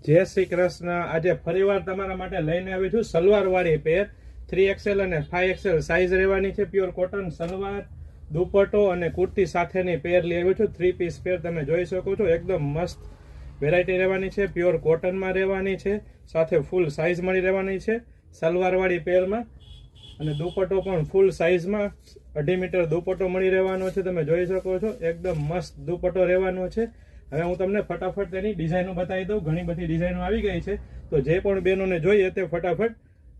જય શ્રી કૃષ્ણ। આજે ફરીવાર તમારા માટે લઈને આવી છું સલવાર વાળી પેર 3XL અને 5XL સાઈઝ રહેવાની છે। પ્યોર કોટન સલવાર, દુપટ્ટો અને કુર્તી સાથેની પેર લઈ આવ્યો છું। 3 પીસ પેર તમે જોઈ શકો છો, એકદમ મસ્ત વેરાયટી રહેવાની છે। પ્યોર કોટનમાં રહેવાની છે, સાથે ફૂલ સાઈઝ મળી રહેવાની છે સલવાર વાળી પેરમાં। અને દુપટ્ટો પણ ફૂલ સાઈઝમાં 2.5 મીટર દુપટ્ટો મળી રહેવાનો છે, તમે જોઈ શકો છો। એકદમ મસ્ત દુપટ્ટો રહેવાનો છે। હવે હું તમને ફટાફટ તેની ડિઝાઇનો બતાવી દઉં। ઘણી બધી ડિઝાઇનો આવી ગઈ છે, તો જે પણ બહેનોને જોઈએ તે ફટાફટ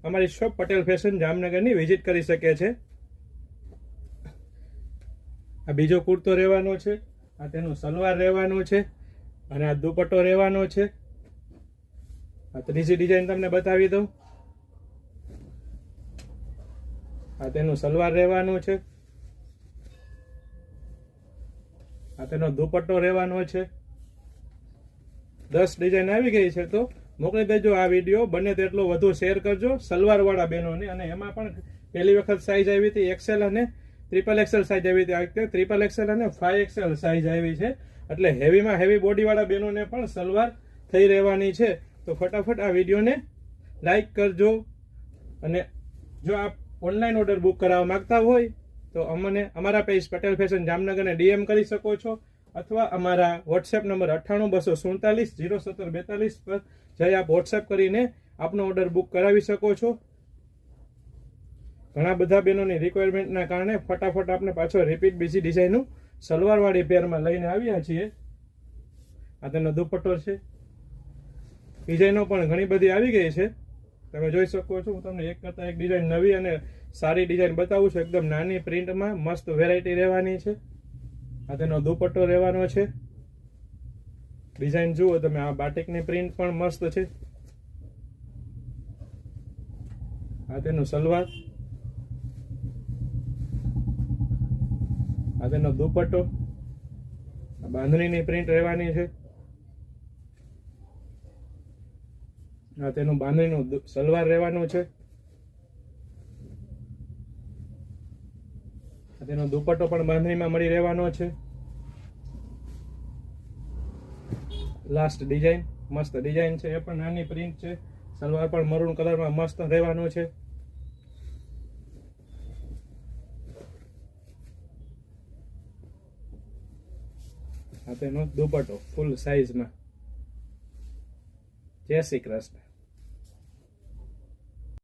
અમારી શોપ પટેલ ફેશન જામનગરની વિઝિટ કરી શકે છે। આ બીજો કુર્તો રહેવાનો છે, આ તેનું સલવાર રહેવાનું છે, અને આ દુપટ્ટો રહેવાનો છે। આ ત્રીજી ડિઝાઇન તમને બતાવી દઉં। આ તેનું સલવાર રહેવાનું છે, આ તેનો દુપટ્ટો રહેવાનો છે। 10 ડિઝાઇન આવી ગઈ છે, તો મોકલી દેજો આ વિડીયો બને તેટલો વધુ શેર કરજો સલવાર વાળા બહેનોને। અને એમાં પણ પહેલી વખત સાઈઝ આવી હતી XL અને XXL સાઈઝ આવી હતી। આ વખતે XXL અને 5XL સાઈઝ આવી છે, એટલે હેવીમાં હેવી બોડી વાળા બહેનોને પણ સલવાર થઈ રહેવાની છે। તો ફટાફટ આ વિડીયોને લાઈક કરજો। અને જો આપ ઓનલાઈન ઓર્ડર બુક કરાવવા માંગતા હોય તો અમને અમારા પેજ પટેલ ફેશન જામનગરને DM કરી શકો છો, અથવા અમારા વોટ્સએપ નંબર 9824401742 પર જઈ આપ વોટ્સએપ કરીને આપનો ઓર્ડર બુક કરાવી શકો છો। ઘણા બધા બહેનોની રિક્વાયરમેન્ટના કારણે ફટાફટ આપણે પાછો રિપીટ બીજી ડિઝાઇનનું સલવારવાળી પેરમાં લઈને આવ્યા છીએ। આ તેનો દુપટ્ટો છે। ડિઝાઇનો પણ ઘણી બધી આવી ગઈ છે, તમે જોઈ શકો છો। હું તમને એક કરતાં એક ડિઝાઇન નવી અને સારી ડિઝાઇન બતાવું છું। એકદમ નાની પ્રિન્ટમાં મસ્ત વેરાયટી રહેવાની છે। આ તેનો દુપટ્ટો રહેવાનો છે। ડિઝાઇન જુઓ તમે, આ બાટિકની પ્રિન્ટ પણ મસ્ત છે। આ તેનું સલવાર, આ તેનો દુપટ્ટો, આ બાંધણીની પ્રિન્ટ રહેવાની છે। આ તેનું બાંધણીનું સલવાર રહેવાનું છે। આ તેનો દુપટ્ટો પણ બાંધણીમાં મળી રહેવાનો છે। લાસ્ટ ડિઝાઇન મસ્ત ડિઝાઇન છે, એ પણ નાની પ્રિન્ટ છે। સલવાર પણ મરૂન કલરમાં મસ્ત રહેવાનું છે। આ તેનો દુપટ્ટો ફૂલ સાઈઝમાં। જય શ્રી કૃષ્ણ।